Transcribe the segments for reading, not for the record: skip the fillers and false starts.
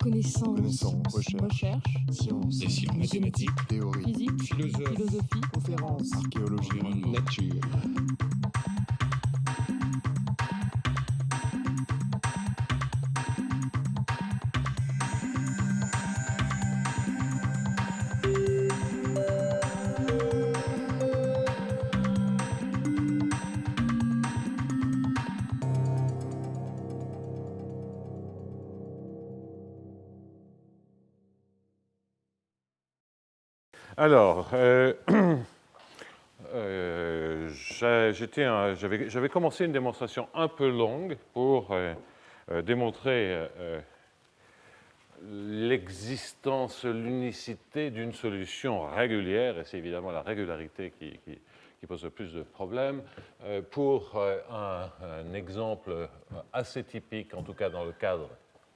Connaissance, recherche, sciences, décisions mathématiques, théorie, physique, philosophie, conférence, archéologie, environnement, nature. Alors, j'avais commencé une démonstration un peu longue pour démontrer l'existence, l'unicité d'une solution régulière, et c'est évidemment la régularité qui pose le plus de problèmes, pour un exemple assez typique, en tout cas dans le cadre,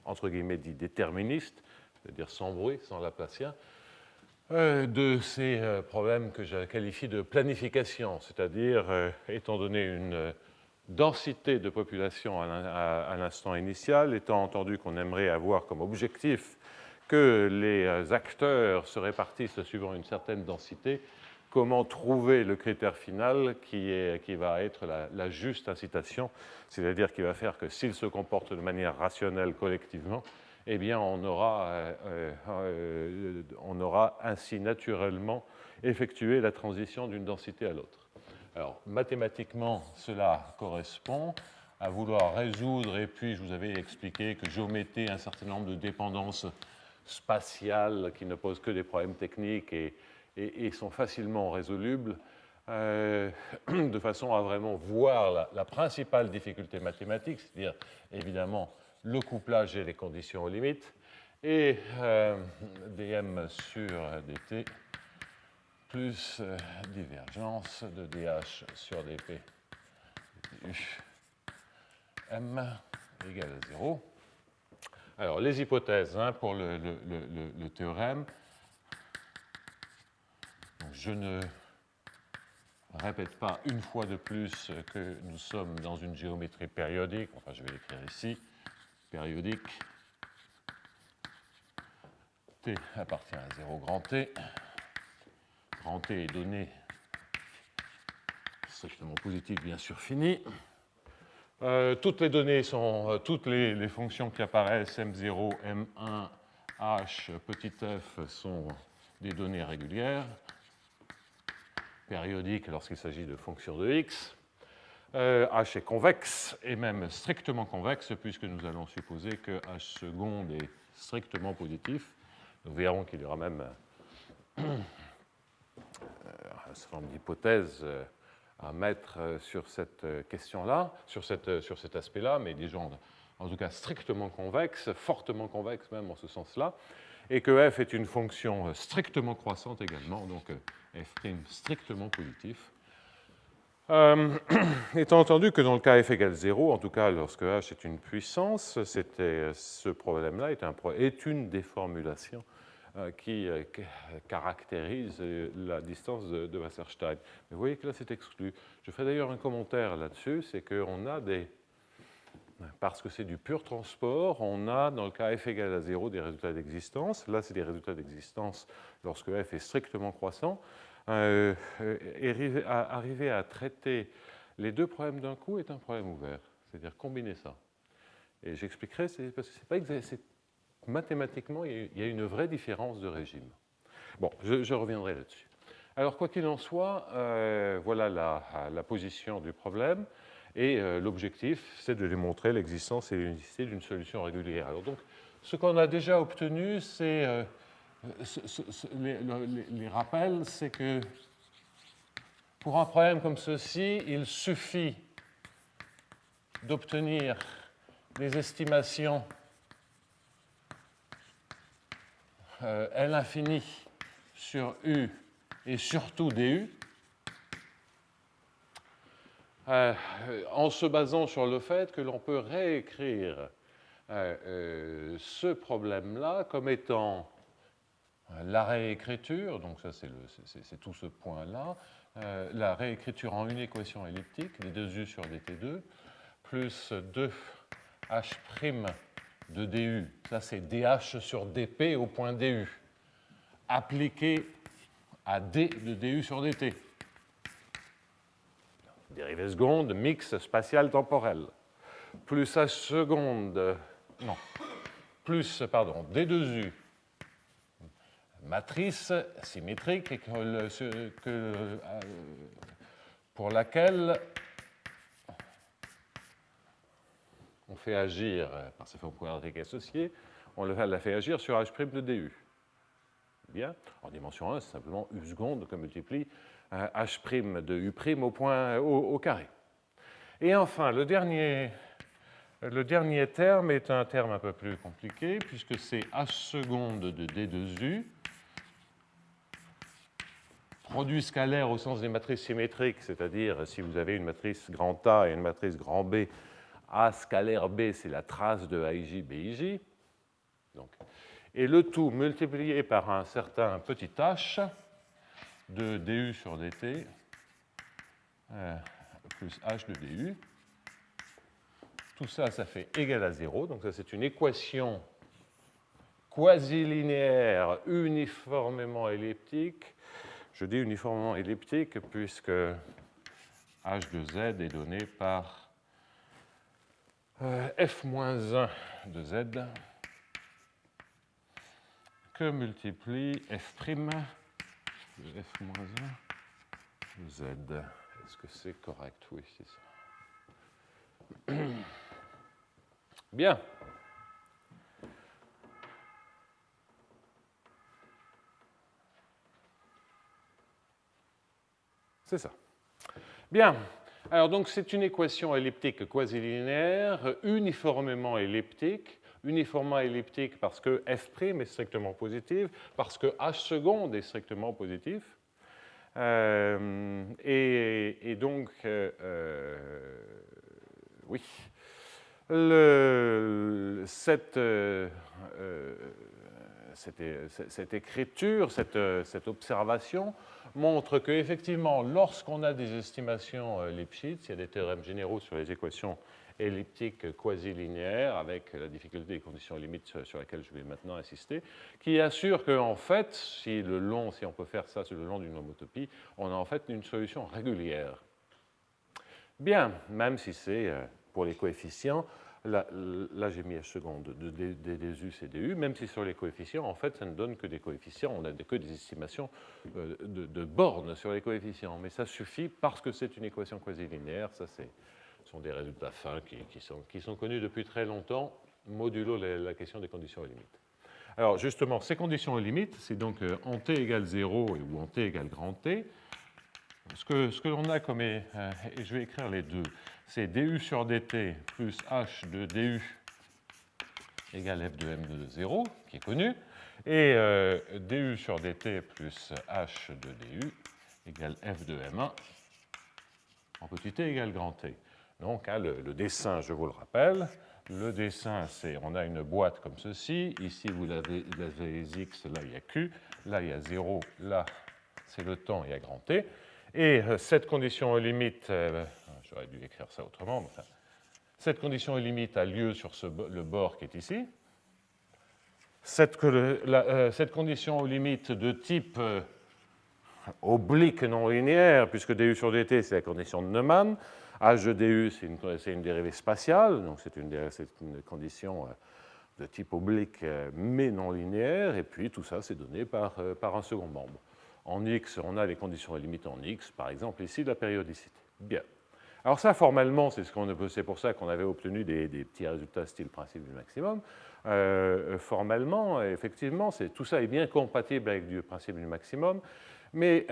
entre guillemets, dit déterministe, c'est-à-dire sans bruit, sans laplacien, de ces problèmes que je qualifie de planification, c'est-à-dire, étant donné une densité de population à l'instant initial, étant entendu qu'on aimerait avoir comme objectif que les acteurs se répartissent suivant une certaine densité, comment trouver le critère final qui va être la juste incitation, c'est-à-dire qui va faire que s'ils se comportent de manière rationnelle collectivement, eh bien, on aura ainsi naturellement effectué la transition d'une densité à l'autre. Alors, mathématiquement, cela correspond à vouloir résoudre, et puis je vous avais expliqué que géométrie un certain nombre de dépendances spatiales qui ne posent que des problèmes techniques et sont facilement résolubles, de façon à vraiment voir la principale difficulté mathématique, c'est-à-dire évidemment le couplage et les conditions aux limites, et dm sur dt plus divergence de dh sur dp m égale à 0. Alors, les hypothèses pour le théorème. Donc, je ne répète pas une fois de plus que nous sommes dans une géométrie périodique, enfin je vais l'écrire ici, périodique, T appartient à 0 grand T. Grand T est donné strictement positif, bien sûr, fini. Toutes les données sont, toutes les fonctions qui apparaissent, M0, M1, H, petit f, sont des données régulières, périodiques lorsqu'il s'agit de fonctions de x. H est convexe, et même strictement convexe, puisque nous allons supposer que H seconde est strictement positif. Nous verrons qu'il y aura même un certain nombre d'hypothèses à mettre sur cette question-là, sur cet aspect-là, mais des gens en tout cas strictement convexes, fortement convexes même en ce sens-là, et que f est une fonction strictement croissante également, donc f' strictement positif. Étant entendu que dans le cas f égale 0, en tout cas lorsque h est une puissance, ce problème-là est une des formulations qui caractérise la distance de Wasserstein. Mais vous voyez que là, c'est exclu. Je ferai d'ailleurs un commentaire là-dessus, c'est qu'on a parce que c'est du pur transport, on a, dans le cas f égale à 0, des résultats d'existence. Là, c'est des résultats d'existence lorsque f est strictement croissant. Arriver à traiter les deux problèmes d'un coup est un problème ouvert, c'est-à-dire combiner ça. Et j'expliquerai, parce que c'est pas exact. Mathématiquement, il y a une vraie différence de régime. Bon, je reviendrai là-dessus. Alors, quoi qu'il en soit, voilà la position du problème. Et l'objectif, c'est de démontrer l'existence et l'unicité d'une solution régulière. Alors, donc, ce qu'on a déjà obtenu, c'est les rappels, c'est que pour un problème comme ceci, il suffit d'obtenir des estimations L infini sur U et surtout DU, en se basant sur le fait que l'on peut réécrire ce problème-là comme étant la réécriture, donc ça c'est tout ce point-là, la réécriture en une équation elliptique, les deux U sur dt2, plus 2H' de du. Ça, c'est dH sur dp au point du, appliqué à d de du sur dt. Dérivée seconde, mix spatial-temporel. Plus h seconde, non, plus, pardon, d2u, matrice symétrique pour laquelle on fait agir, par ces formes quadratiques associées, on la fait agir sur h' de du. Bien, en dimension 1, c'est simplement u seconde que multiplie h' de u' au point au carré. Et enfin, le dernier terme est un terme un peu plus compliqué, puisque c'est h seconde de d2u, produit scalaire au sens des matrices symétriques, c'est-à-dire si vous avez une matrice grand A et une matrice grand B, A scalaire B, c'est la trace de AIJ, BIJ. Donc, et le tout multiplié par un certain petit h de du sur dt plus h de du. Tout ça, ça fait égal à 0. Donc ça, c'est une équation quasi-linéaire uniformément elliptique. Je dis uniformément elliptique puisque h de z est donné par f-1 de z que multiplie f' de f-1 de z. Est-ce que c'est correct? Oui, c'est ça. Bien. C'est ça. Bien. Alors, donc, c'est une équation elliptique quasi-linéaire, uniformément elliptique. Uniformément elliptique parce que f' est strictement positif, parce que h seconde est strictement positif. Et donc, oui, cette écriture, cette observation montre qu'effectivement, lorsqu'on a des estimations Lipschitz, il y a des théorèmes généraux sur les équations elliptiques quasi-linéaires, avec la difficulté des conditions limites sur laquelle je vais maintenant insister, qui assurent qu'en fait, si on peut faire ça sur le long d'une homotopie, on a en fait une solution régulière. Bien, même si c'est pour les coefficients, là j'ai mis h seconde de du et du, même si sur les coefficients, en fait, ça ne donne que des coefficients, on n'a que des estimations de bornes sur les coefficients, mais ça suffit parce que c'est une équation quasi-linéaire, ça ce sont des résultats fins qui sont connus depuis très longtemps, modulo la question des conditions aux limites. Alors justement, ces conditions aux limites, c'est donc en t égale 0 ou en t égale grand T. Ce que l'on a comme, et je vais écrire les deux, c'est du sur dt plus h de du égale f de m de 0, qui est connu, et du sur dt plus h de du égale f de m1 en petit t égale grand T. Donc, hein, le dessin, je vous le rappelle, le dessin, c'est on a une boîte comme ceci. Ici, vous avez les x, là, il y a q. Là, il y a 0. Là, c'est le temps, il y a grand T. Et cette condition limite, j'aurais dû écrire ça autrement, mais enfin, cette condition limite a lieu sur le bord qui est ici. Cette condition limite de type oblique non linéaire, puisque du sur dt, c'est la condition de Neumann. H de du, c'est une dérivée spatiale, donc c'est une condition de type oblique mais non linéaire, et puis tout ça, c'est donné par un second membre. En x, on a les conditions limites en x, par exemple ici, la périodicité. Bien. Alors ça, formellement, c'est pour ça qu'on avait obtenu des petits résultats style principe du maximum. Formellement, effectivement, tout ça est bien compatible avec le principe du maximum. Mais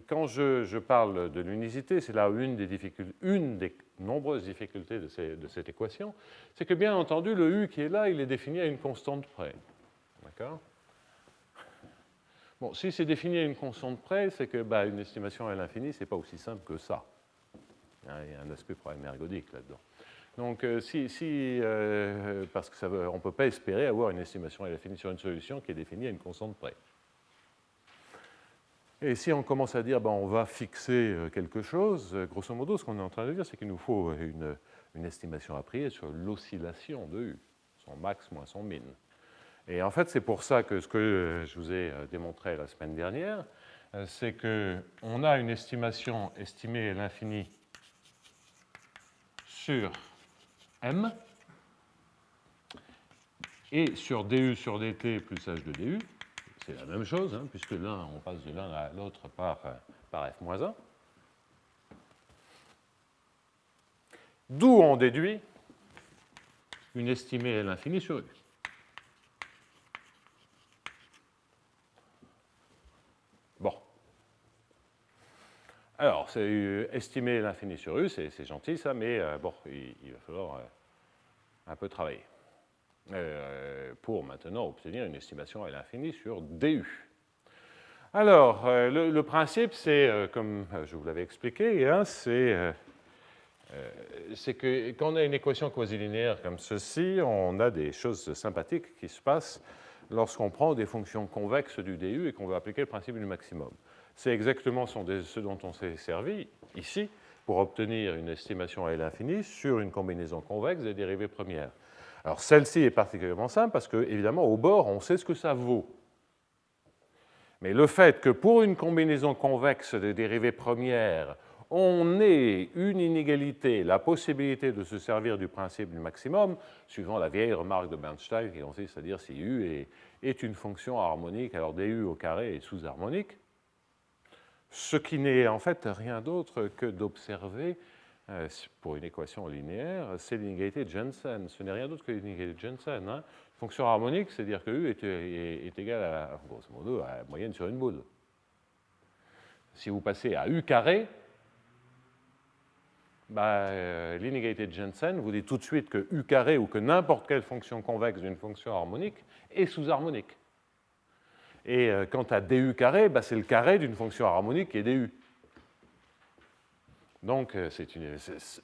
quand je parle de l'unicité, c'est là une des nombreuses difficultés de cette équation, c'est que bien entendu, le u qui est là, il est défini à une constante près. D'accord ? Bon, si c'est défini à une constante près, c'est que une estimation à l'infini, ce n'est pas aussi simple que ça. Il y a un aspect problème ergodique là-dedans. Donc, parce qu'on ne peut pas espérer avoir une estimation à l'infini sur une solution qui est définie à une constante près. Et si on commence à dire on va fixer quelque chose, grosso modo, ce qu'on est en train de dire, c'est qu'il nous faut une estimation a priori sur l'oscillation de U. son max moins son min. Et en fait, c'est pour ça que ce que je vous ai démontré la semaine dernière, c'est qu'on a une estimation estimée à l'infini sur M et sur du sur dt plus h de du. C'est la même chose, hein, puisque là, on passe de l'un à l'autre par f-1. D'où on déduit une estimée à l'infini sur U. Bon. Alors, c'est estimé l'infini sur U, c'est gentil ça, mais bon, il va falloir un peu travailler pour maintenant obtenir une estimation à l'infini sur DU. Alors, le principe, c'est, comme je vous l'avais expliqué, hein, c'est que quand on a une équation quasi-linéaire comme ceci, on a des choses sympathiques qui se passent lorsqu'on prend des fonctions convexes du DU et qu'on veut appliquer le principe du maximum. C'est exactement ce dont on s'est servi ici pour obtenir une estimation à l'infini sur une combinaison convexe des dérivées premières. Alors celle-ci est particulièrement simple parce que, évidemment, au bord, on sait ce que ça vaut. Mais le fait que pour une combinaison convexe de dérivées premières, on ait une inégalité, la possibilité de se servir du principe du maximum, suivant la vieille remarque de Bernstein qui consiste à dire si U est une fonction harmonique, alors du au carré est sous-harmonique, ce qui n'est en fait rien d'autre que d'observer, pour une équation linéaire, c'est l'inégalité de Jensen. Ce n'est rien d'autre que l'inégalité de Jensen. Hein. Fonction harmonique, c'est-à-dire que U est égal à, grosso modo, à la moyenne sur une boule. Si vous passez à U carré, l'inégalité de Jensen vous dit tout de suite que U carré ou que n'importe quelle fonction convexe d'une fonction harmonique est sous-harmonique. Et quant à du carré, c'est le carré d'une fonction harmonique qui est du. Donc,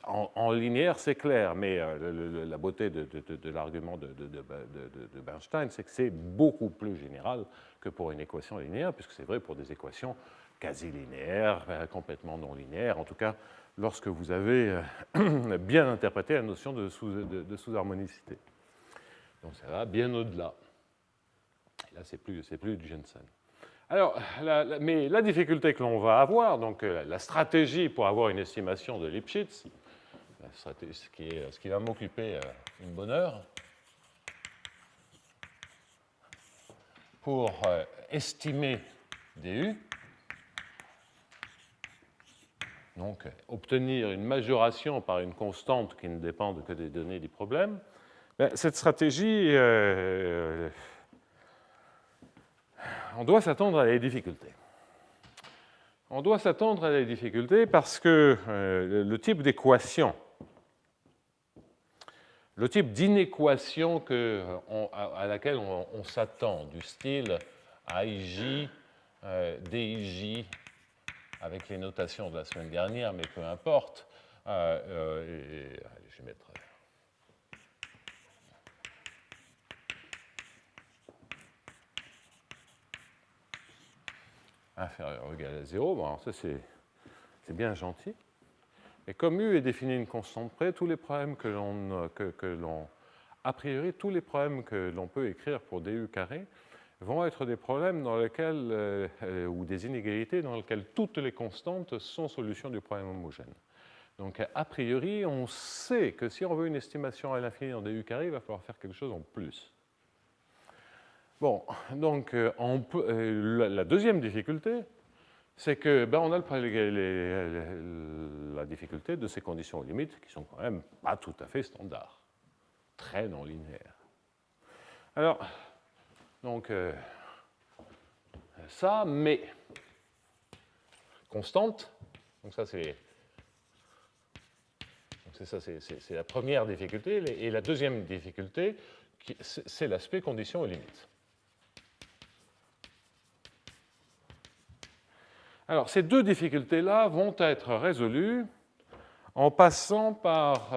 en linéaire, c'est clair, mais la beauté de l'argument de Bernstein, c'est que c'est beaucoup plus général que pour une équation linéaire, puisque c'est vrai pour des équations quasi linéaires, complètement non linéaires, en tout cas, lorsque vous avez bien interprété la notion de sous-harmonicité. Donc, ça va bien au-delà. Et là, c'est plus du Jensen. Alors, mais la difficulté que l'on va avoir, donc la stratégie pour avoir une estimation de Lipschitz, ce qui va m'occuper une bonne heure, pour estimer du, donc obtenir une majoration par une constante qui ne dépend que des données du problème, cette stratégie, on doit s'attendre à des difficultés. On doit s'attendre à des difficultés parce que le type d'équation, le type d'inéquation à laquelle on s'attend, du style AIJ, DIJ, avec les notations de la semaine dernière, mais peu importe, allez, je vais mettre... inférieur ou égal à 0, bon, alors ça c'est bien gentil. Et comme U est défini une constante près, tous les problèmes a priori, tous les problèmes que l'on peut écrire pour du carré vont être des problèmes dans lesquels, ou des inégalités dans lesquelles toutes les constantes sont solutions du problème homogène. Donc a priori, on sait que si on veut une estimation à l'infini en du carré, il va falloir faire quelque chose en plus. Bon, donc la deuxième difficulté, c'est que on a la difficulté de ces conditions limites qui sont quand même pas tout à fait standards, très non linéaires. Alors, donc ça, mais constante, donc ça c'est la première difficulté, et la deuxième difficulté, c'est l'aspect conditions et limites. Alors, ces deux difficultés-là vont être résolues en passant par...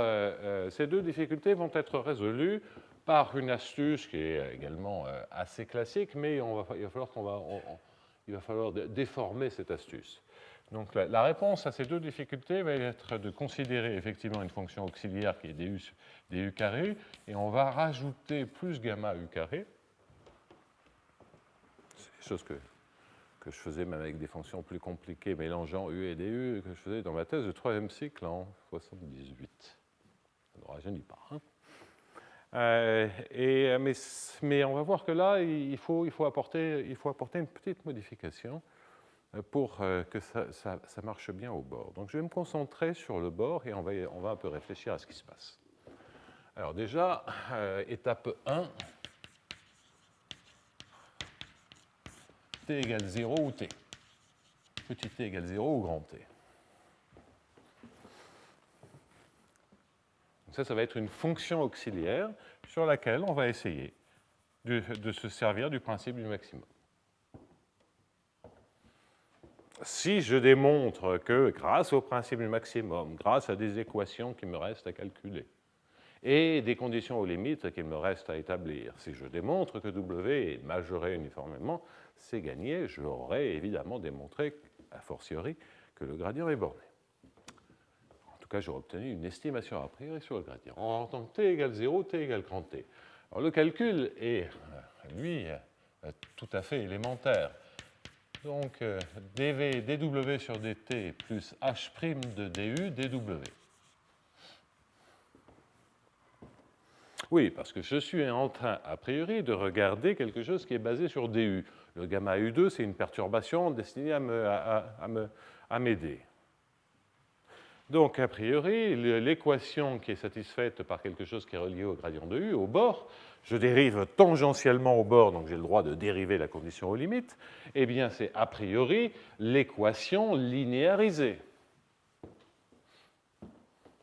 ces deux difficultés vont être résolues par une astuce qui est également assez classique, mais il va falloir déformer cette astuce. Donc la réponse à ces deux difficultés va être de considérer effectivement une fonction auxiliaire qui est du carré, et on va rajouter plus gamma u carré. C'est des choses que je faisais même avec des fonctions plus compliquées, mélangeant u et du, que je faisais dans ma thèse de troisième cycle en 78. Ça ne rajeunit pas. Hein. Mais on va voir que là, il faut apporter une petite modification pour que ça marche bien au bord. Donc je vais me concentrer sur le bord et on va un peu réfléchir à ce qui se passe. Alors déjà, étape 1, t égale 0 ou t. Petit t égale 0 ou grand t. Donc ça va être une fonction auxiliaire sur laquelle on va essayer de se servir du principe du maximum. Si je démontre que grâce au principe du maximum, grâce à des équations qui me restent à calculer, et des conditions aux limites qu'il me reste à établir, si je démontre que W est majoré uniformément, c'est gagné, j'aurai évidemment démontré, a fortiori, que le gradient est borné. En tout cas, j'aurai obtenu une estimation a priori sur le gradient. En tant que t égale 0, t égale grand t. Alors, le calcul est, lui, tout à fait élémentaire. Donc, dv sur dt plus h' de du dw. Oui, parce que je suis en train, a priori, de regarder quelque chose qui est basé sur du. Le gamma u2, c'est une perturbation destinée à m'aider. Donc, a priori, l'équation qui est satisfaite par quelque chose qui est relié au gradient de u, au bord, je dérive tangentiellement au bord, donc j'ai le droit de dériver la condition aux limites, eh bien, c'est a priori l'équation linéarisée,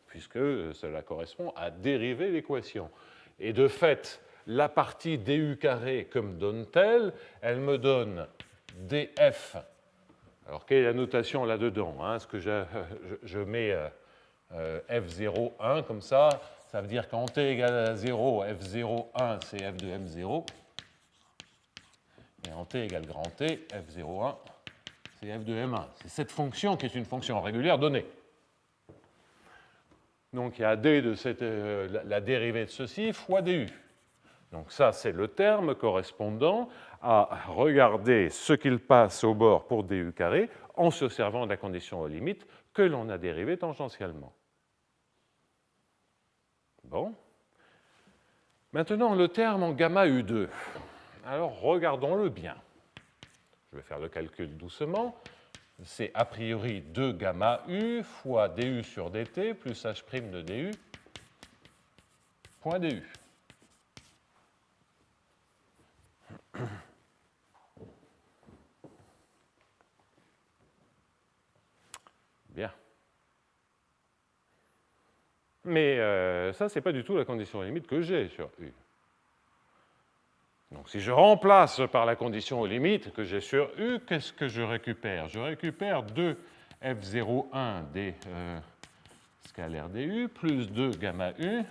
puisque cela correspond à dériver l'équation. Et de fait, la partie du carré que me donne-t-elle? Elle me donne df. Alors, quelle est la notation là-dedans, hein? Est-ce que je mets f0,1 comme ça? Ça veut dire qu'en t égale à 0, f0,1, c'est f de m0. Et en t égale grand t, f0,1, c'est f de m1. C'est cette fonction qui est une fonction régulière donnée. Donc il y a d de la dérivée de ceci fois du. Donc ça, c'est le terme correspondant à regarder ce qu'il passe au bord pour du carré en se servant de la condition aux limites que l'on a dérivée tangentiellement. Bon. Maintenant, le terme en gamma u2. Alors, regardons-le bien. Je vais faire le calcul doucement. C'est a priori 2 gamma u fois du sur dt plus h' de du point du. Bien. Mais ça, ce n'est pas du tout la condition limite que j'ai sur U. Donc si je remplace par la condition aux limites que j'ai sur U, qu'est-ce que je récupère? Je récupère 2 f0,1 des scalaires du plus 2 gamma U.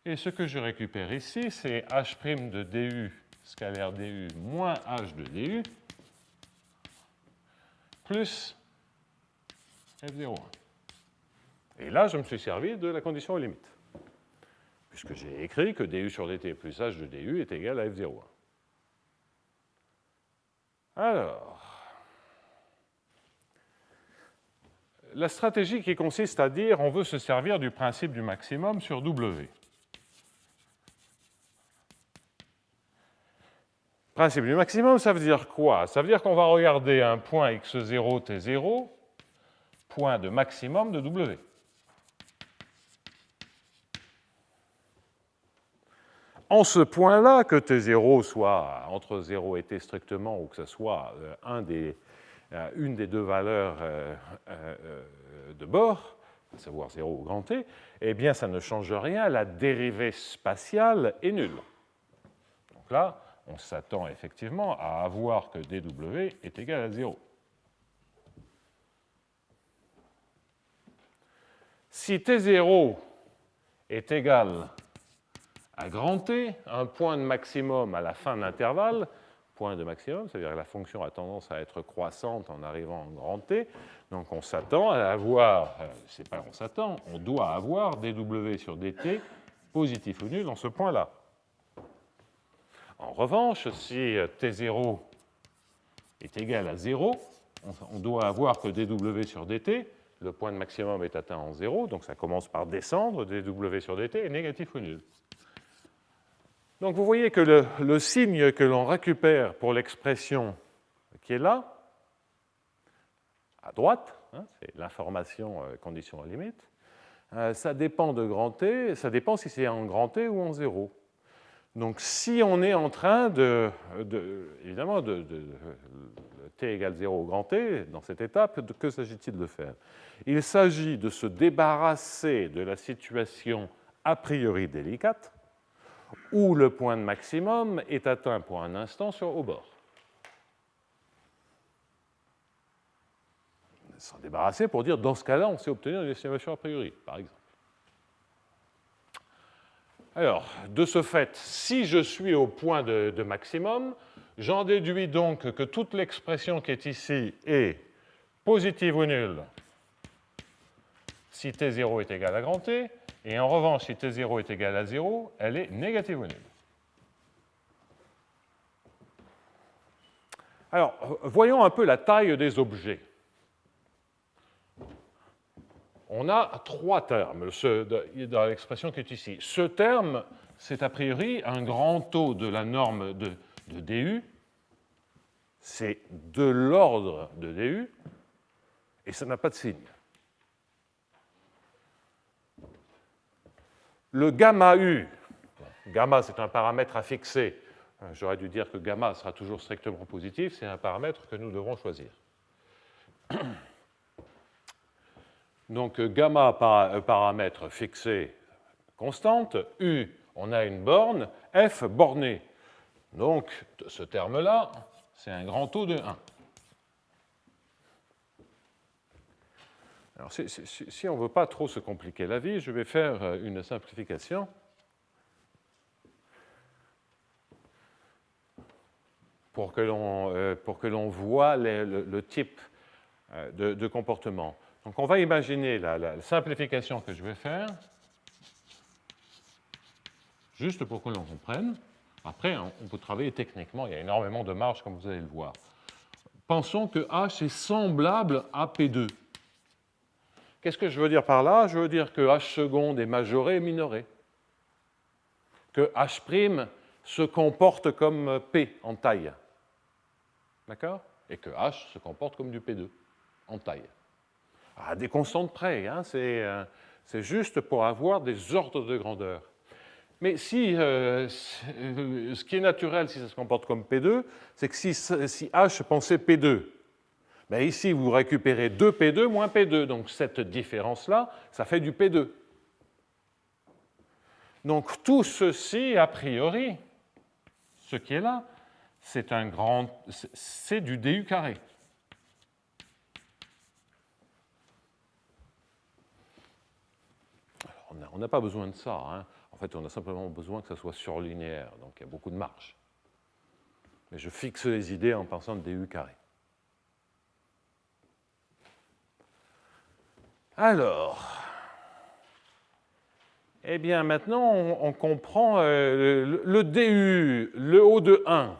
Et ce que je récupère ici, c'est h' de du scalaire du moins h de du plus f0,1. Et là, je me suis servi de la condition aux limites, puisque j'ai écrit que du sur dt plus h de du est égal à f0,1. Alors, la stratégie qui consiste à dire on veut se servir du principe du maximum sur W. Principe du maximum, ça veut dire quoi? Ça veut dire qu'on va regarder un point x0, t0, point de maximum de W. En ce point-là, que t0 soit entre 0 et t strictement, ou que ce soit une des deux valeurs de bord, à savoir 0 ou grand t, eh bien, ça ne change rien, la dérivée spatiale est nulle. Donc là, on s'attend effectivement à avoir que dw est égal à 0. Si t0 est égal à grand T, un point de maximum à la fin de l'intervalle, point de maximum, c'est-à-dire que la fonction a tendance à être croissante en arrivant en grand T. Donc on s'attend à avoir, c'est pas on s'attend, on doit avoir dw sur dt positif ou nul dans ce point-là. En revanche, si t0 est égal à 0, on doit avoir que dw sur dt, le point de maximum est atteint en 0, donc ça commence par descendre, dw sur dt est négatif ou nul. Donc vous voyez que le signe que l'on récupère pour l'expression qui est là, à droite, hein, c'est l'information condition à limite, ça dépend de grand T, ça dépend si c'est en grand T ou en 0. Donc si on est en train évidemment, T égale 0 au grand T, dans cette étape, que s'agit-il de faire? Il s'agit de se débarrasser de la situation a priori délicate, où le point de maximum est atteint pour un instant au bord. S'en débarrasser pour dire, dans ce cas-là, on sait obtenir une estimation a priori, par exemple. Alors, de ce fait, si je suis au point de maximum, j'en déduis donc que toute l'expression qui est ici est positive ou nulle si t0 est égal à grand T, et en revanche, si t0 est égal à 0, elle est négative ou nulle. Alors, voyons un peu la taille des objets. On a trois termes dans l'expression qui est ici. Ce terme, c'est a priori un grand taux de la norme de du, c'est de l'ordre de du, et ça n'a pas de signe. Le gamma u, gamma c'est un paramètre à fixer, j'aurais dû dire que gamma sera toujours strictement positif, c'est un paramètre que nous devrons choisir. Donc gamma paramètre fixé constante, u on a une borne, f bornée. Donc ce terme-là, c'est un grand taux de 1. Alors si on ne veut pas trop se compliquer la vie, je vais faire une simplification. Pour que l'on voit le type de comportement. Donc on va imaginer la simplification que je vais faire, juste pour que l'on comprenne. Après, on peut travailler techniquement, il y a énormément de marge, comme vous allez le voir. Pensons que H est semblable à P2. Qu'est-ce que je veux dire par là? Je veux dire que H seconde est majoré et minoré. Que H' se comporte comme P en taille. D'accord? Et que H se comporte comme du P2 en taille. À des constantes près, hein, c'est juste pour avoir des ordres de grandeur. Mais si, ce qui est naturel si ça se comporte comme P2, c'est que si H pensait P2, ben ici vous récupérez 2P2 moins P2, donc cette différence-là, ça fait du P2. Donc tout ceci, a priori, ce qui est là, c'est du du carré. Alors, on n'a pas besoin de ça. Hein. En fait, on a simplement besoin que ça soit surlinéaire, donc il y a beaucoup de marge. Mais je fixe les idées en pensant de du carré. Alors, eh bien maintenant, on comprend le du, le haut de 1.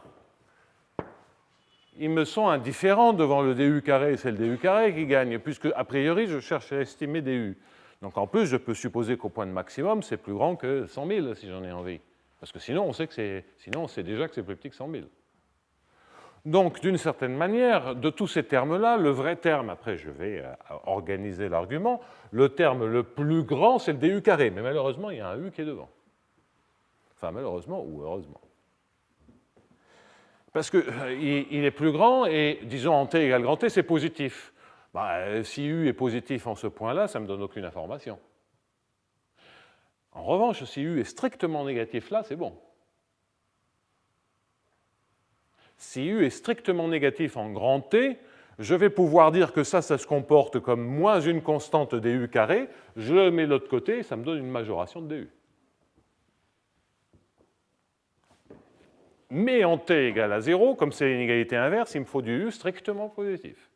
Ils me sont indifférents devant le du carré, c'est le du carré qui gagne, puisque a priori, je cherche à estimer du. Donc en plus, je peux supposer qu'au point de maximum, c'est plus grand que 100 000 si j'en ai envie. Parce que sinon, on sait déjà que c'est plus petit que 100 000. Donc, d'une certaine manière, de tous ces termes-là, le vrai terme, après je vais organiser l'argument, le terme le plus grand, c'est le du carré. Mais malheureusement, il y a un u qui est devant. Enfin, malheureusement ou heureusement. Parce qu'il est plus grand et, disons, en t égale grand T, c'est positif. Bah, si u est positif en ce point-là, ça ne me donne aucune information. En revanche, si u est strictement négatif là, c'est bon. Si u est strictement négatif en grand T, je vais pouvoir dire que ça se comporte comme moins une constante du carré, je le mets de l'autre côté et ça me donne une majoration de du. Mais en t égale à 0, comme c'est une égalité inverse, il me faut du u strictement positif.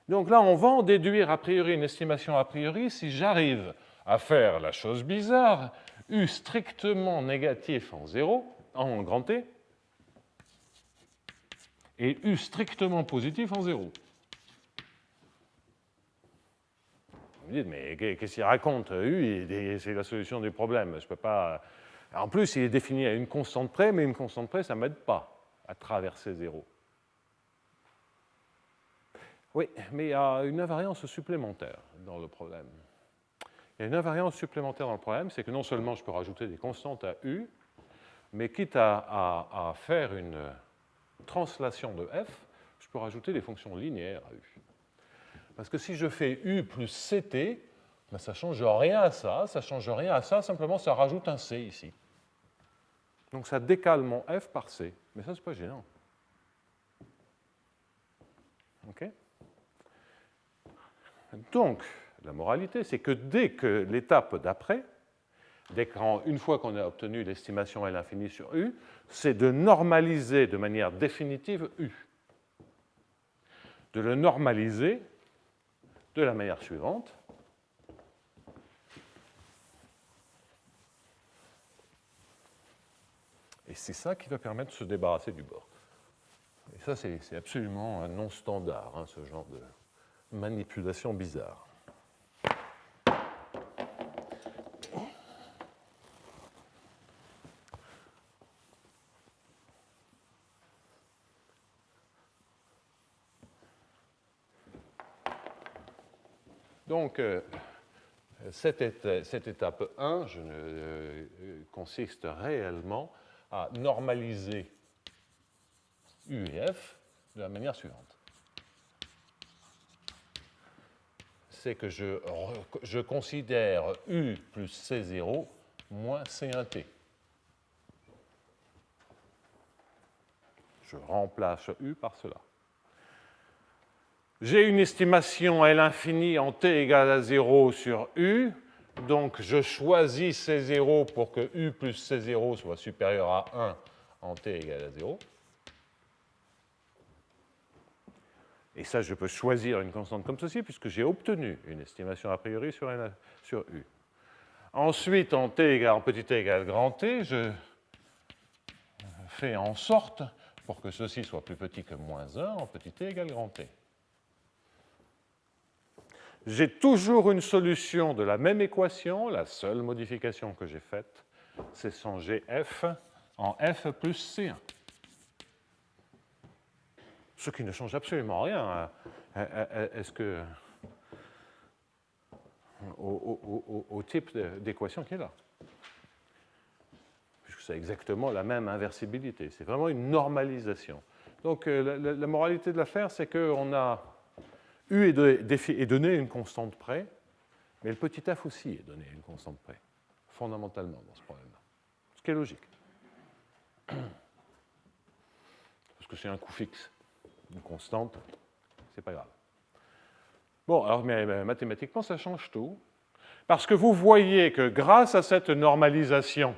Donc là, on va en déduire a priori une estimation a priori si j'arrive à faire la chose bizarre, u strictement négatif en 0, en grand T, et u strictement positif en 0. Vous me dites, mais qu'est-ce qu'il raconte? U, c'est la solution du problème. Je peux pas... En plus, il est défini à une constante près, mais une constante près, ça ne m'aide pas à traverser 0. Oui, mais il y a une invariance supplémentaire dans le problème. Il y a une invariance supplémentaire dans le problème, c'est que non seulement je peux rajouter des constantes à u, mais quitte à faire une translation de f, je peux rajouter des fonctions linéaires à u. Parce que si je fais u plus ct, ben ça ne change rien à ça, simplement ça rajoute un c ici. Donc ça décale mon f par c, mais ça, c'est pas gênant. OK? Donc, la moralité, c'est que dès que l'étape d'après, une fois qu'on a obtenu l'estimation L infinie sur U, c'est de normaliser de manière définitive U. De le normaliser de la manière suivante. Et c'est ça qui va permettre de se débarrasser du bord. Et ça, c'est absolument non standard, hein, ce genre de manipulation bizarre. Donc, cette étape 1 consiste réellement à normaliser U et F de la manière suivante. C'est que je considère U plus C0 moins C1T. Je remplace U par cela. J'ai une estimation L infinie en t égale à 0 sur U, donc je choisis C0 pour que U plus C0 soit supérieur à 1 en t égale à 0. Et ça, je peux choisir une constante comme ceci, puisque j'ai obtenu une estimation a priori sur U. Ensuite, en petit t égale grand T, je fais en sorte, pour que ceci soit plus petit que moins 1, en petit t égale grand T. J'ai toujours une solution de la même équation. La seule modification que j'ai faite, c'est changer f en f plus C1. Ce qui ne change absolument rien au type d'équation qui est là. Puisque c'est exactement la même inversibilité. C'est vraiment une normalisation. Donc la moralité de l'affaire, c'est qu'on a U est donné à une constante près, mais le petit f aussi est donné à une constante près, fondamentalement dans ce problème-là. Ce qui est logique. Parce que c'est un coût fixe. Une constante, c'est pas grave. Bon, alors, mais mathématiquement, ça change tout. Parce que vous voyez que grâce à cette normalisation,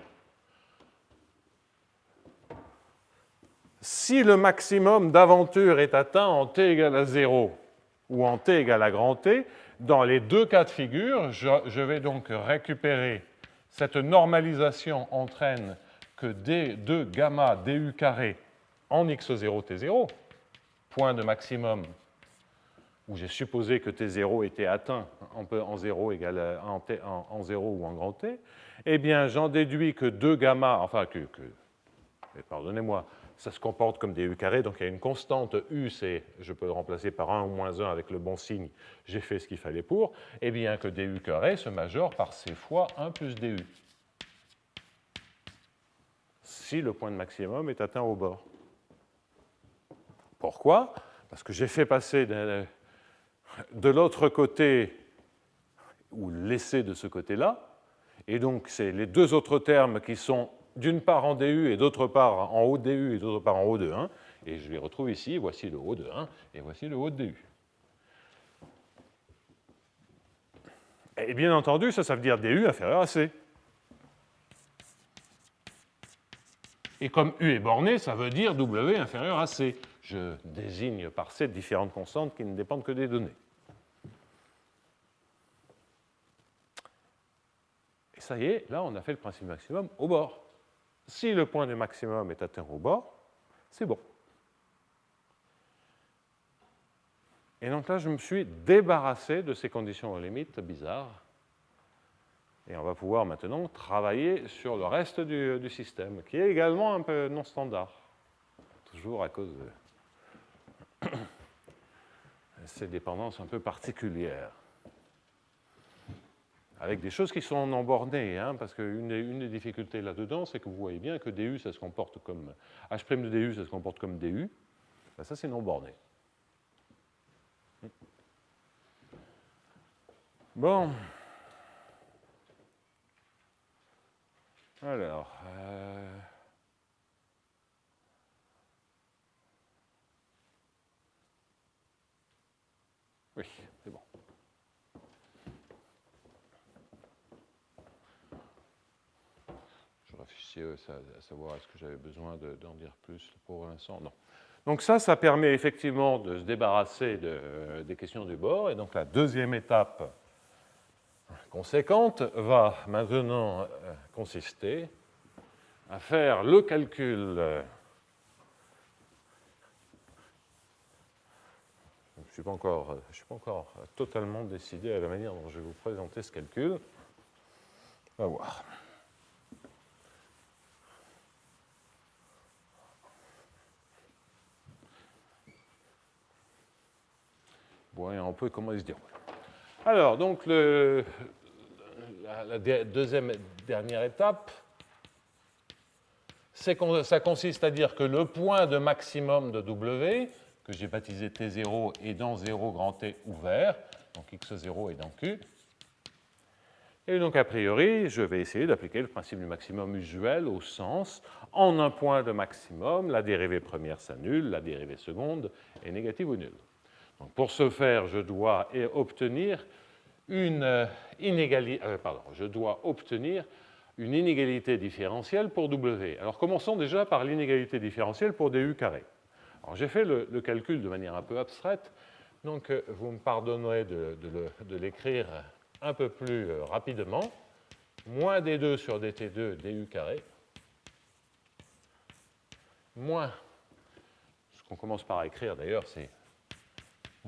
si le maximum d'aventure est atteint en t égale à 0 ou en t égale à grand T, dans les deux cas de figure, je vais donc récupérer cette normalisation entraîne que d2 gamma du carré en x0 t0, point de maximum où j'ai supposé que T0 était atteint en 0 égale en 0 ou en grand T, eh bien, j'en déduis que 2 gamma, enfin, pardonnez-moi, ça se comporte comme des U carrés, donc il y a une constante U, je peux le remplacer par 1 ou moins 1 avec le bon signe, j'ai fait ce qu'il fallait pour, eh bien que du carré se majore par C fois 1 plus du. Si le point de maximum est atteint au bord. Pourquoi? Parce que j'ai fait passer de l'autre côté, ou laisser de ce côté-là, et donc c'est les deux autres termes qui sont d'une part en du et d'autre part en haut de du et d'autre part en haut de 1, et je les retrouve ici, voici le haut de 1 et voici le haut de du. Et bien entendu, ça veut dire du inférieur à C. Et comme U est borné, ça veut dire W inférieur à C. Je désigne par C différentes constantes qui ne dépendent que des données. Et ça y est, là, on a fait le principe maximum au bord. Si le point de maximum est atteint au bord, c'est bon. Et donc là, je me suis débarrassé de ces conditions aux limites bizarres. Et on va pouvoir maintenant travailler sur le reste du système, qui est également un peu non standard. Toujours à cause de ces dépendances un peu particulières. Avec des choses qui sont non bornées, hein, parce qu'une des difficultés là-dedans, c'est que vous voyez bien que du, ça se comporte comme H' de du, ça se comporte comme du. Ben, ça, c'est non borné. Bon. Alors. Oui, c'est bon. Je réfléchis à savoir est-ce que j'avais besoin d'en dire plus pour l'instant. Non. Donc ça permet effectivement de se débarrasser des questions du bord. Et donc la deuxième étape conséquente va maintenant consister à faire le calcul. Je ne suis pas encore totalement décidé à la manière dont je vais vous présenter ce calcul. On va voir. Voyons un peu comment il se déroule. Alors, donc, la deuxième dernière étape, ça consiste à dire que le point de maximum de W, que j'ai baptisé T0, est dans 0 grand T ouvert, donc X0 est dans Q. Et donc, a priori, je vais essayer d'appliquer le principe du maximum usuel au sens, en un point de maximum, la dérivée première s'annule, la dérivée seconde est négative ou nulle. Donc, pour ce faire, je dois obtenir une inégalité différentielle pour W. Alors, commençons déjà par l'inégalité différentielle pour du carré. Alors, j'ai fait le calcul de manière un peu abstraite, donc vous me pardonnerez de l'écrire un peu plus rapidement. Moins d2 sur dt2 du carré, moins, ce qu'on commence par écrire d'ailleurs, c'est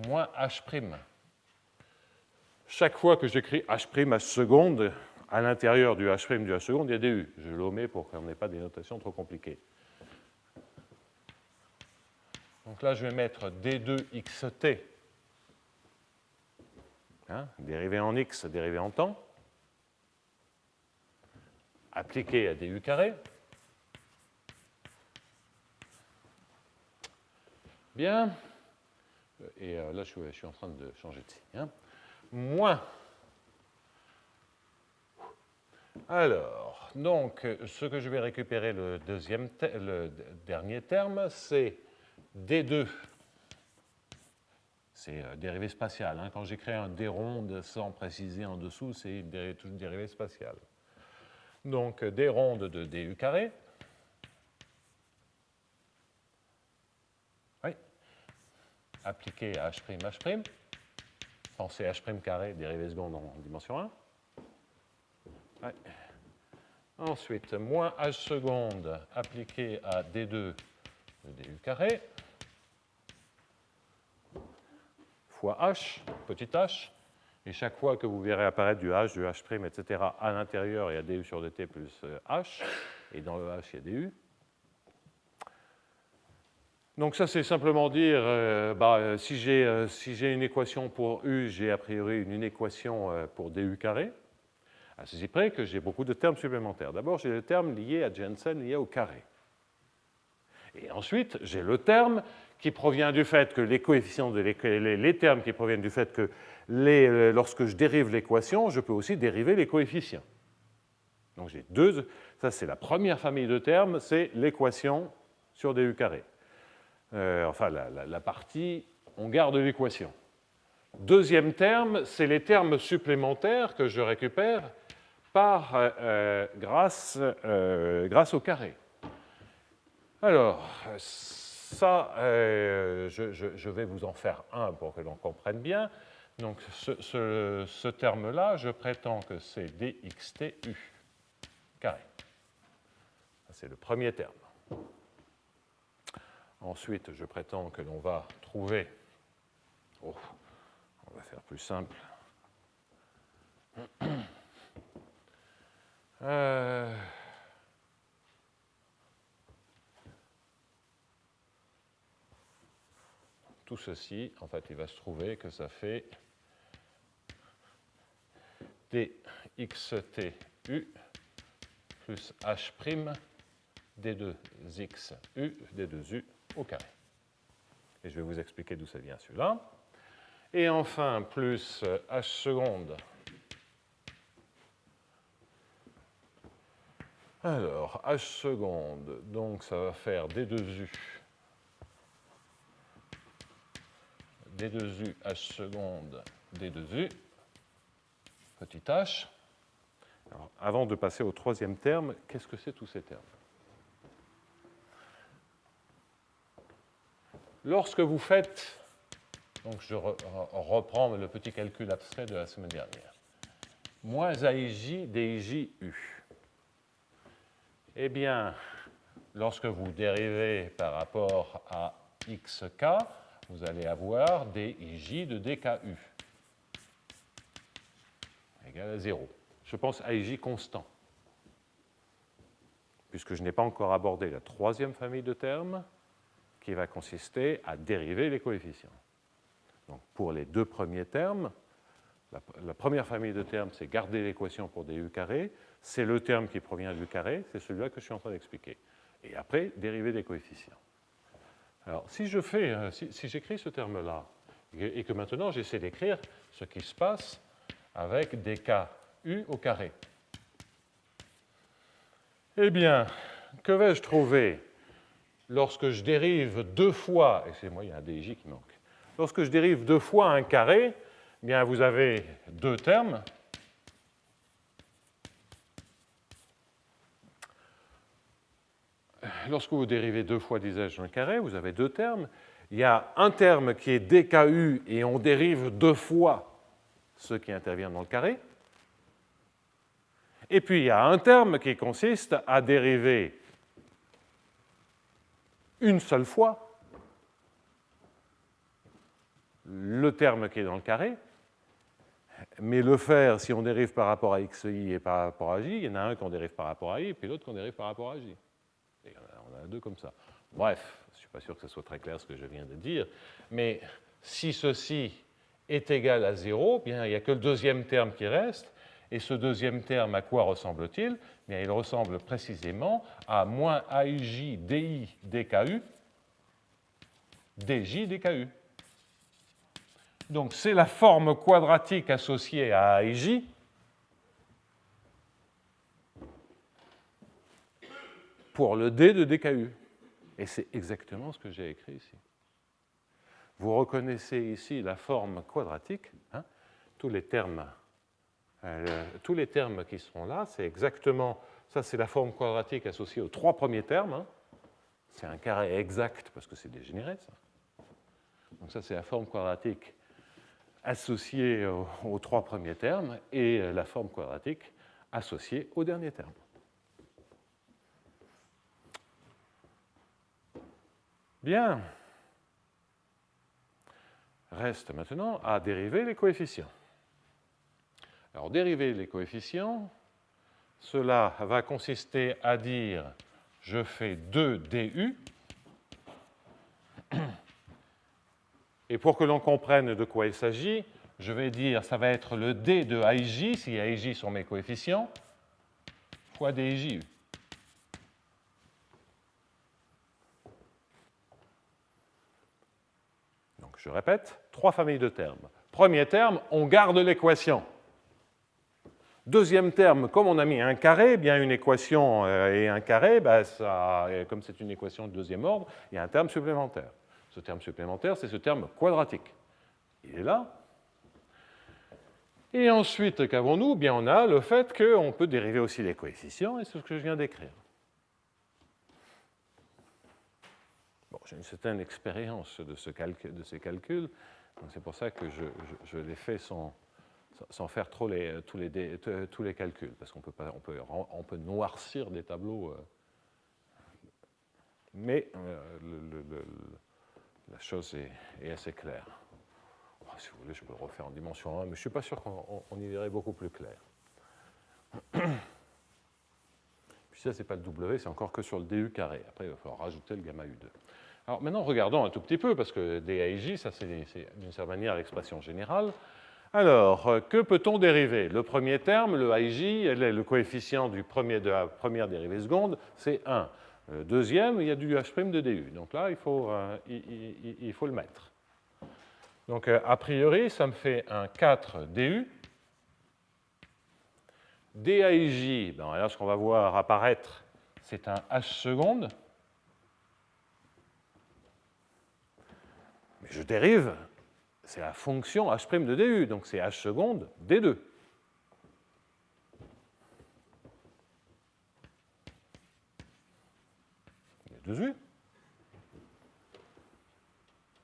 moins h'. Chaque fois que j'écris h' seconde, à l'intérieur du h' du h seconde, il y a du. Je l'omets pour qu'on n'ait pas des notations trop compliquées. Donc là, je vais mettre d2xt, hein, dérivé en x, dérivé en temps, appliqué à du carré. Bien. Et là, je suis en train de changer de signe. Hein. Moins. Alors, donc, ce que je vais récupérer, le dernier terme, c'est D2. C'est dérivée spatiale. Hein. Quand j'écris un D ronde sans préciser en dessous, c'est une dérivée spatiale. Donc, D ronde de du carré. Oui. Appliqué à H'. Pensez H' carré, dérivée seconde en dimension 1. Ouais. Ensuite, moins H seconde appliqué à D2 de du carré, fois H, petit h, et chaque fois que vous verrez apparaître du H, etc., à l'intérieur, il y a du sur dt plus H, et dans le H, il y a du. Donc ça, c'est simplement dire, si j'ai une équation pour U, j'ai a priori une équation pour du carré, à ceci près que j'ai beaucoup de termes supplémentaires. D'abord, j'ai le terme lié à Jensen, lié au carré. Et ensuite, j'ai le terme qui provient du fait que les coefficients, les termes qui proviennent du fait que lorsque je dérive l'équation, je peux aussi dériver les coefficients. Donc j'ai ça c'est la première famille de termes, c'est l'équation sur du carré. Enfin, la partie, on garde l'équation. Deuxième terme, c'est les termes supplémentaires que je récupère grâce au carré. Alors, ça, je vais vous en faire un pour que l'on comprenne bien. Donc, ce terme-là, je prétends que c'est dxtu carré. C'est le premier terme. Ensuite, je prétends que l'on va trouver... Oh, on va faire plus simple. Tout ceci, en fait, il va se trouver que ça fait dxtu plus h' d2xu, d2u au carré. Et je vais vous expliquer d'où ça vient celui-là. Et enfin, plus h seconde. Alors, h seconde, donc ça va faire d2u, d2u h seconde, d2u, petit h. Alors, avant de passer au troisième terme, qu'est-ce que c'est tous ces termes? Lorsque vous faites, donc je reprends le petit calcul abstrait de la semaine dernière, moins AIJ DIJ U. Eh bien, lorsque vous dérivez par rapport à xk, vous allez avoir dIJ de dKU égale à 0. Je pense AIJ constant, puisque je n'ai pas encore abordé la troisième famille de termes qui va consister à dériver les coefficients. Donc, pour les deux premiers termes, la première famille de termes, c'est garder l'équation pour des u carré. C'est le terme qui provient du carré, c'est celui-là que je suis en train d'expliquer. Et après, dériver des coefficients. Alors, si j'écris ce terme-là, et que maintenant j'essaie d'écrire ce qui se passe avec dKu au carré, eh bien, que vais-je trouver lorsque je dérive deux fois, excusez-moi, il y a un dij qui manque, lorsque je dérive deux fois un carré, eh bien, vous avez deux termes. Lorsque vous dérivez deux fois, disais-je, un carré, vous avez deux termes. Il y a un terme qui est dKu et on dérive deux fois ce qui intervient dans le carré. Et puis il y a un terme qui consiste à dériver une seule fois le terme qui est dans le carré, mais le faire si on dérive par rapport à xi et par rapport à j, il y en a un qu'on dérive par rapport à i et puis l'autre qu'on dérive par rapport à j. Et on a deux comme ça. Bref, je ne suis pas sûr que ce soit très clair ce que je viens de dire, mais si ceci est égal à 0, bien, il n'y a que le deuxième terme qui reste, et ce deuxième terme, à quoi ressemble-t-il? Bien, il ressemble précisément à moins AIJ DI DKU, DJ DKU. Donc, c'est la forme quadratique associée à AIJ pour le D de DKU. Et c'est exactement ce que j'ai écrit ici. Vous reconnaissez ici la forme quadratique, hein, tous les termes qui seront là, c'est exactement, ça c'est la forme quadratique associée aux trois premiers termes, hein. C'est un carré exact parce que c'est dégénéré, ça. Donc ça c'est la forme quadratique associée aux trois premiers termes et la forme quadratique associée au dernier terme. Bien. Reste maintenant à dériver les coefficients. Alors, dériver les coefficients, cela va consister à dire je fais 2 du, et pour que l'on comprenne de quoi il s'agit, je vais dire ça va être le d de AIJ, si AIJ sont mes coefficients, fois DIJU. Donc, je répète, trois familles de termes. Premier terme, on garde l'équation. Deuxième terme, comme on a mis un carré, bien une équation et un carré, ben comme c'est une équation de deuxième ordre, il y a un terme supplémentaire. Ce terme supplémentaire, c'est ce terme quadratique. Il est là. Et ensuite, qu'avons-nous? Bien, on a le fait qu'on peut dériver aussi les coefficients, et c'est ce que je viens d'écrire. j'ai une certaine expérience de ces calculs, donc c'est pour ça que je les fais sans faire trop tous les calculs, parce qu'on peut noircir des tableaux, mais la chose est assez claire. Oh, si vous voulez, je peux le refaire en dimension 1, mais je ne suis pas sûr qu'on y verrait beaucoup plus clair. Puis ça, ce n'est pas le W, c'est encore que sur le DU carré. Après, il va falloir rajouter le gamma U2. Alors maintenant, regardons un tout petit peu, parce que DAIJ, ça c'est d'une certaine manière l'expression générale. Alors, que peut-on dériver? Le premier terme, le IJ, le coefficient de la première dérivée seconde, c'est 1. Le deuxième, il y a du H' de DU. Donc là, il faut le mettre. Donc, a priori, ça me fait un 4 DU. DAIJ, ben là, ce qu'on va voir apparaître, c'est un H seconde. Mais je dérive, c'est la fonction H' de DU, donc c'est H seconde D2. D2U.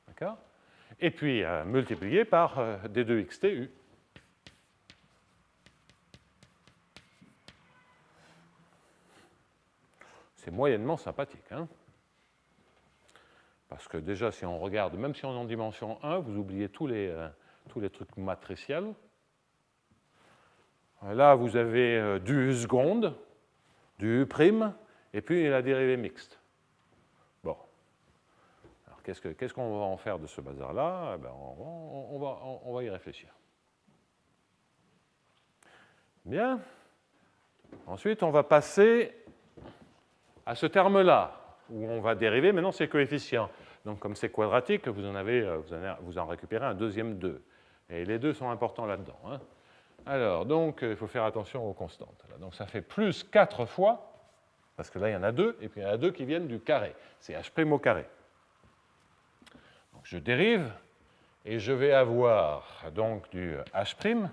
D'accord? Et puis multiplié par D2XTU. C'est moyennement sympathique. Hein? Parce que déjà, si on regarde, même si on est en dimension 1, vous oubliez tous les trucs matriciels. Là, vous avez du U seconde, du U', et puis la dérivée mixte. Bon. Alors, qu'est-ce qu'on va en faire de ce bazar-là? Ben, on va y réfléchir. Bien. Ensuite, on va passer à ce terme-là, où on va dériver maintenant ces coefficients. Donc, comme c'est quadratique, vous en récupérez un deuxième 2. Et les 2 sont importants là-dedans. Hein. Alors, donc, il faut faire attention aux constantes. Donc, ça fait plus 4 fois, parce que là, il y en a 2, et puis il y en a 2 qui viennent du carré. C'est H' au carré. Donc, je dérive, et je vais avoir donc du H',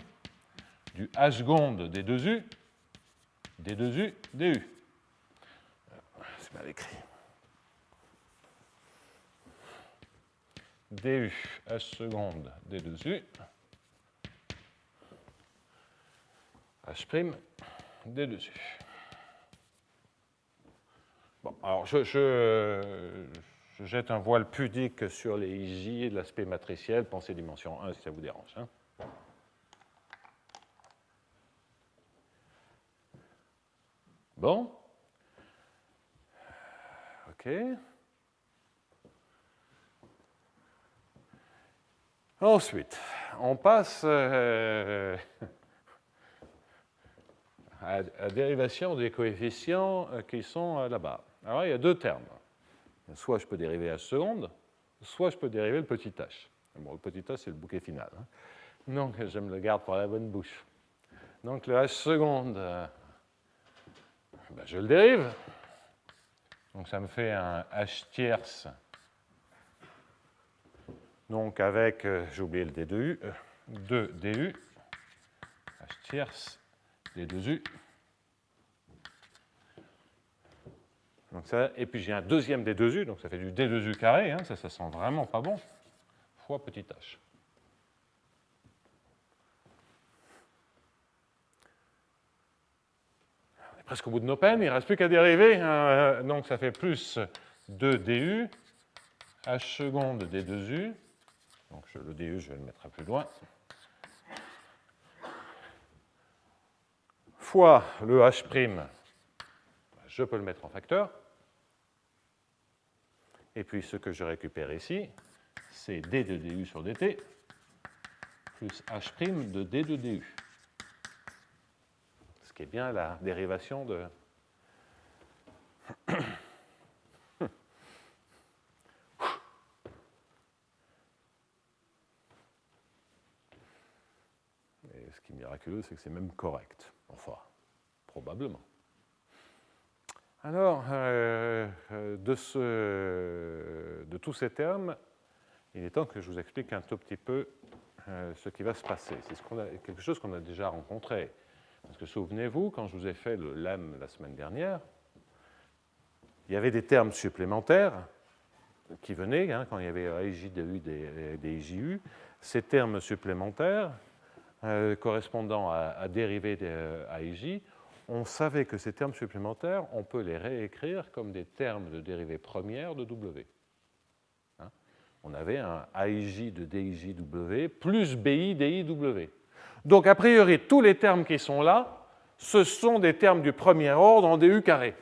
du H seconde des 2U, des 2U, DU. C'est mal écrit. DU, H seconde, D2U, H', D2U. Bon, alors je jette un voile pudique sur les IJ et l'aspect matriciel, pensez dimension 1 si ça vous dérange. Hein. Bon. OK. Ensuite, on passe à la dérivation des coefficients qui sont là-bas. Alors, il y a 2 termes. Soit je peux dériver H seconde, soit je peux dériver le petit h. Bon, le petit h, c'est le bouquet final. Hein. Donc, je me le garde pour la bonne bouche. Donc, le H seconde, ben, je le dérive. Donc, ça me fait un H tierce. Donc, avec, j'ai oublié le D2U, 2DU, H tierce, D2U. Donc ça, et puis j'ai un deuxième D2U, donc ça fait du D2U carré, hein, ça sent vraiment pas bon, fois petit h. On est presque au bout de nos peines, il ne reste plus qu'à dériver, donc ça fait plus 2DU, H seconde D2U, donc le DU je vais le mettre un peu plus loin, fois le H', je peux le mettre en facteur. Et puis ce que je récupère ici, c'est D de DU sur DT, plus H' de D de DU. Ce qui est bien la dérivation de... Et ce qui est miraculeux, c'est que c'est même correct. Enfin, probablement. Alors, de tous ces termes, il est temps que je vous explique un tout petit peu ce qui va se passer. C'est quelque chose qu'on a déjà rencontré. Parce que souvenez-vous, quand je vous ai fait le lemme la semaine dernière, il y avait des termes supplémentaires qui venaient, hein, quand il y avait AIJ, DU, DIJU, ces termes supplémentaires correspondant à dérivés d'AIJ, on savait que ces termes supplémentaires, on peut les réécrire comme des termes de dérivée première de W. Hein? On avait un AIJ de DIJW plus BI DIW. Donc, a priori, tous les termes qui sont là, ce sont des termes du premier ordre en DU carré.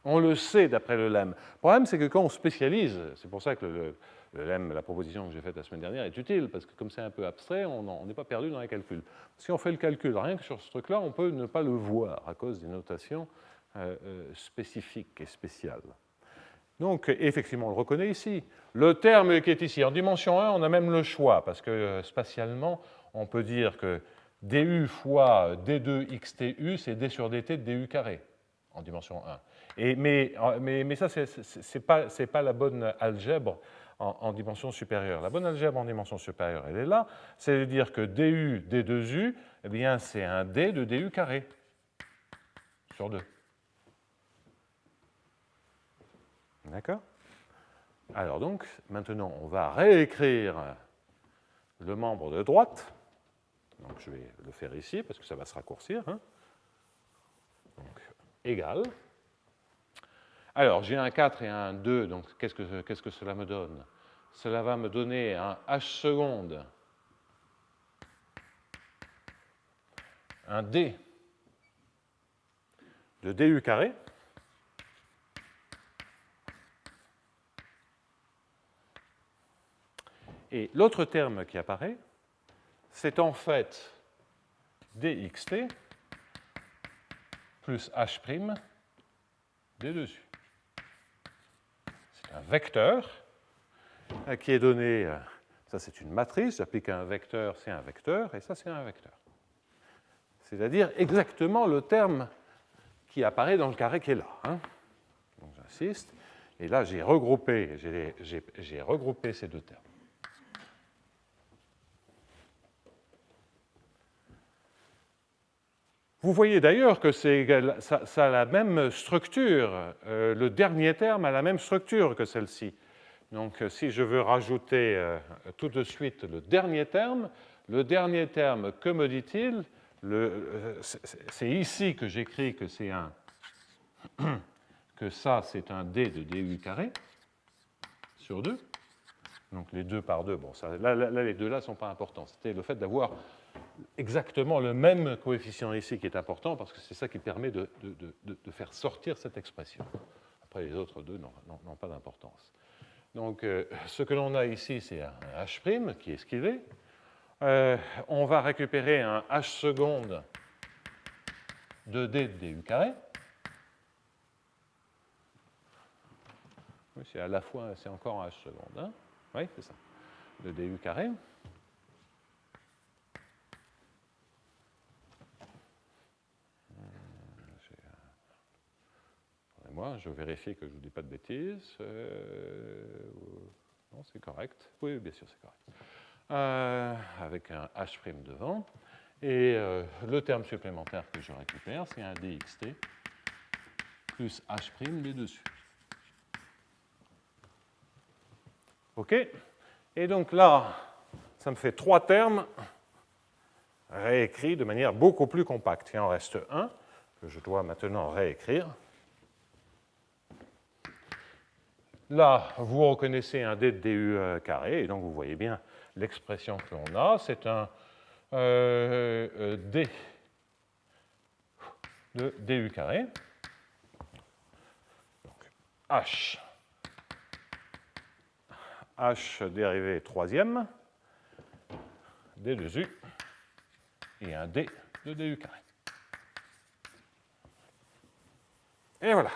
On le sait d'après le lemme. Le problème, c'est que quand on spécialise, c'est pour ça que le lemme, la proposition que j'ai faite la semaine dernière, est utile, parce que comme c'est un peu abstrait, on n'est pas perdu dans les calculs. Si on fait le calcul rien que sur ce truc-là, on peut ne pas le voir à cause des notations spécifiques et spéciales. Donc, effectivement, on le reconnaît ici. Le terme qui est ici, en dimension 1, on a même le choix, parce que spatialement, on peut dire que du fois d2xtu, c'est d sur dt de du carré, en dimension 1. Mais ça, ce n'est pas la bonne algèbre en dimension supérieure. La bonne algèbre en dimension supérieure, elle est là. C'est de dire que du d2u, eh bien, c'est un d de du carré sur 2. D'accord? Alors donc, maintenant, on va réécrire le membre de droite. Donc, je vais le faire ici, parce que ça va se raccourcir. Hein. Donc, égal. Alors, j'ai un 4 et un 2, donc qu'est-ce que cela me donne? Cela va me donner un h seconde, un d de du carré, et l'autre terme qui apparaît, c'est en fait dxt plus h' d2u. C'est un vecteur qui est donné, ça c'est une matrice, j'applique un vecteur, c'est un vecteur, et ça c'est un vecteur. C'est-à-dire exactement le terme qui apparaît dans le carré qui est là. Hein. Donc j'insiste, et là j'ai regroupé ces deux termes. Vous voyez d'ailleurs que ça a la même structure, le dernier terme a la même structure que celle-ci. Donc si je veux rajouter tout de suite le dernier terme, que me dit-il? C'est ici que j'écris que c'est que ça c'est un d de du carré sur 2. Donc les 2 par 2, bon, là les deux là ne sont pas importants. C'était le fait d'avoir exactement le même coefficient ici qui est important, parce que c'est ça qui permet de faire sortir cette expression. Après, les autres deux n'ont pas d'importance. Donc, ce que l'on a ici, c'est un h' qui est esquivé. On va récupérer un h seconde de d de du carré. Oui, c'est à la fois, c'est encore un h seconde. Hein? Oui, c'est ça. De du carré. Moi, je vérifie que je ne vous dis pas de bêtises. Non, c'est correct. Oui, bien sûr, c'est correct. Avec un h' devant. Et le terme supplémentaire que je récupère, c'est un dxt plus h' des dessus. OK? Et donc là, ça me fait 3 termes réécrits de manière beaucoup plus compacte. Il en reste un que je dois maintenant réécrire. Là, vous reconnaissez un d de du carré, et donc vous voyez bien l'expression que l'on a. C'est un d de du carré. Donc, h dérivé troisième, d de u, et un d de du carré. Et voilà.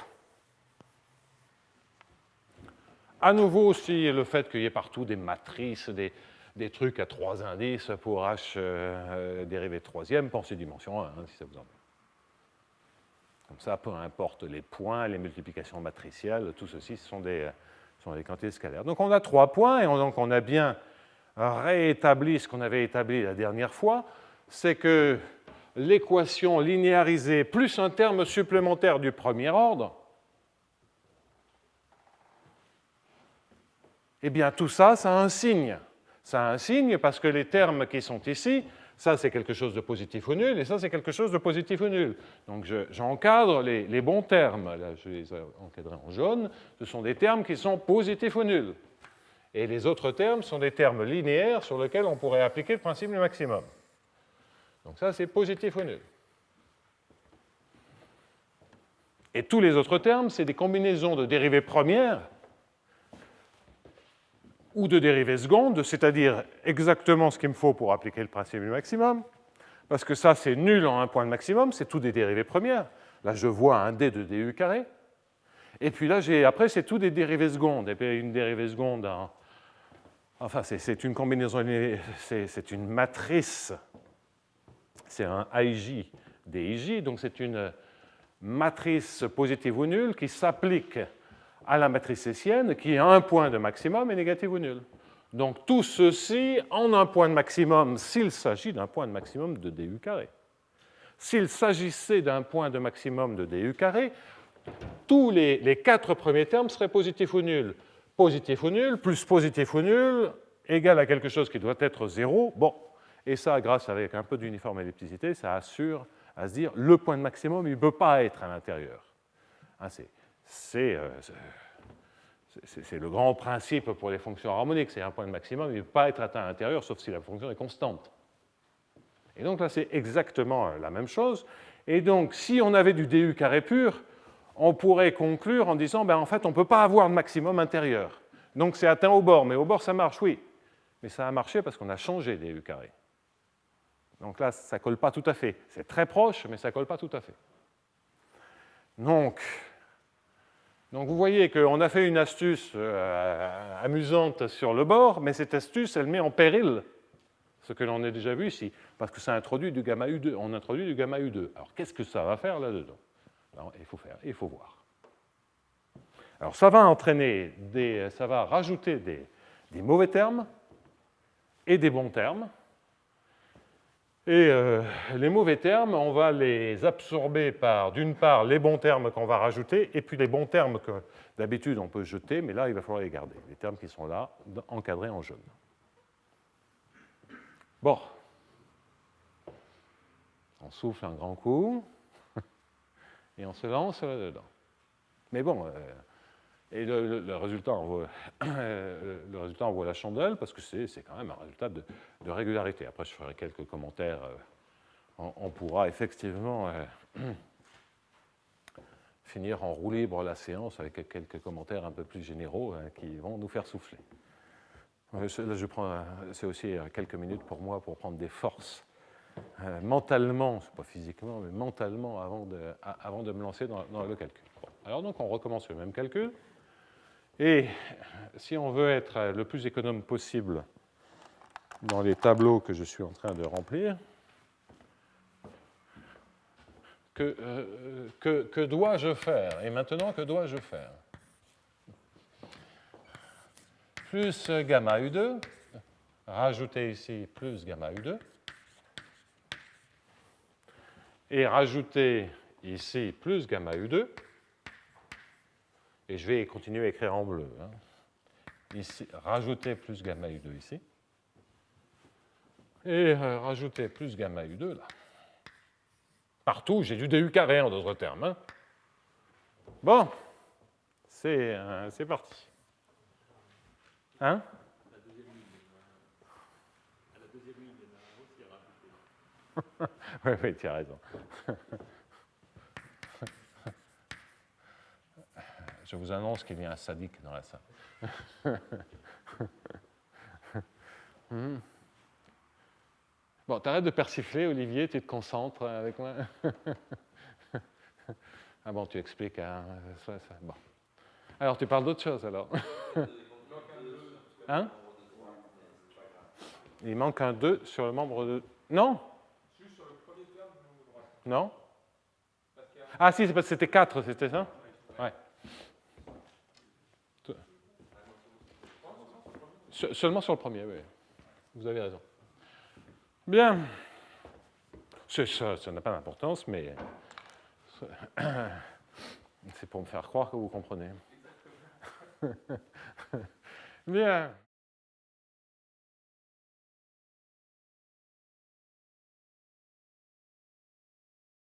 À nouveau aussi, le fait qu'il y ait partout des matrices, des trucs à 3 indices pour h dérivé de troisième, pensez dimension 1, hein, si ça vous embête. Comme ça, peu importe les points, les multiplications matricielles, tout ceci sont des quantités scalaires. Donc on a 3 points, et donc on a bien réétabli ce qu'on avait établi la dernière fois, c'est que l'équation linéarisée plus un terme supplémentaire du premier ordre eh bien tout ça, ça a un signe. Ça a un signe parce que les termes qui sont ici, ça c'est quelque chose de positif ou nul, et ça c'est quelque chose de positif ou nul. Donc j'encadre les bons termes, là je les ai encadrés en jaune, ce sont des termes qui sont positifs ou nuls. Et les autres termes sont des termes linéaires sur lesquels on pourrait appliquer le principe du maximum. Donc ça c'est positif ou nul. Et tous les autres termes, c'est des combinaisons de dérivées premières ou de dérivées secondes, c'est-à-dire exactement ce qu'il me faut pour appliquer le principe du maximum, parce que ça, c'est nul en un point de maximum, c'est tout des dérivées premières. Là, je vois un d de du carré. Et puis là, après, c'est tout des dérivées secondes. Et puis une dérivée seconde, enfin, c'est une combinaison, c'est une matrice, c'est un IJ DIJ, donc c'est une matrice positive ou nulle qui s'applique à la matrice hessienne qui a un point de maximum et négative ou nul. Donc tout ceci en un point de maximum s'il s'agit d'un point de maximum de du carré. S'il s'agissait d'un point de maximum de du carré, tous les 4 premiers termes seraient positifs ou nuls. Positif ou nul plus positif ou nul égale à quelque chose qui doit être 0. Bon, et ça, grâce avec un peu d'uniforme ellipticité, ça assure à se dire le point de maximum, il ne peut pas être à l'intérieur. Hein, c'est le grand principe pour les fonctions harmoniques. C'est un point de maximum, il ne peut pas être atteint à l'intérieur, sauf si la fonction est constante. Et donc là, c'est exactement la même chose. Et donc, si on avait du du carré pur, on pourrait conclure en disant, ben, en fait, on ne peut pas avoir de maximum intérieur. Donc, c'est atteint au bord. Mais au bord, ça marche, oui. Mais ça a marché parce qu'on a changé du carré. Donc là, ça ne colle pas tout à fait. C'est très proche, mais ça ne colle pas tout à fait. Donc vous voyez qu'on a fait une astuce amusante sur le bord, mais cette astuce, elle met en péril ce que l'on a déjà vu ici, parce que ça introduit du gamma U2. On introduit du gamma U2. Alors, qu'est-ce que ça va faire là-dedans? Il faut voir. Alors, ça va entraîner ça va rajouter des mauvais termes et des bons termes. Et les mauvais termes, on va les absorber par, d'une part, les bons termes qu'on va rajouter, et puis les bons termes que d'habitude on peut jeter, mais là, il va falloir les garder. Les termes qui sont là, encadrés en jaune. Bon. On souffle un grand coup, et on se lance là-dedans. Mais bon, et le résultat envoie la chandelle, parce que c'est quand même un résultat de régularité. Après, je ferai quelques commentaires. On pourra effectivement finir en roue libre la séance avec quelques commentaires un peu plus généraux qui vont nous faire souffler. Là, c'est aussi quelques minutes pour moi pour prendre des forces mentalement, pas physiquement, mais mentalement avant de me lancer dans le calcul. Bon. Alors donc, on recommence le même calcul. Et si on veut être le plus économe possible dans les tableaux que je suis en train de remplir, que dois-je faire? Et maintenant, que dois-je faire? Plus gamma U2, rajouter ici plus gamma U2, et rajouter ici plus gamma U2, et je vais continuer à écrire en bleu. Hein. Ici, rajouter plus gamma U2 ici, et rajouter plus gamma U2 là. Partout, j'ai du du carré en d'autres termes. Hein. Bon, c'est parti. Hein? Oui, oui, tu as raison. Je vous annonce qu'il y a un sadique dans la salle. Bon, t'arrêtes de persifler, Olivier, tu te concentres avec moi. Ah bon, tu expliques. Hein, bon. Alors, tu parles d'autre chose, alors. Hein? Il manque un 2 sur le membre de... Non? Juste sur le premier terme du membre droit. Non? Ah si, c'est parce que c'était 4, c'était ça? Ouais. Seulement sur le premier, oui. Vous avez raison. Bien. Ça n'a pas d'importance, mais c'est pour me faire croire que vous comprenez. Bien.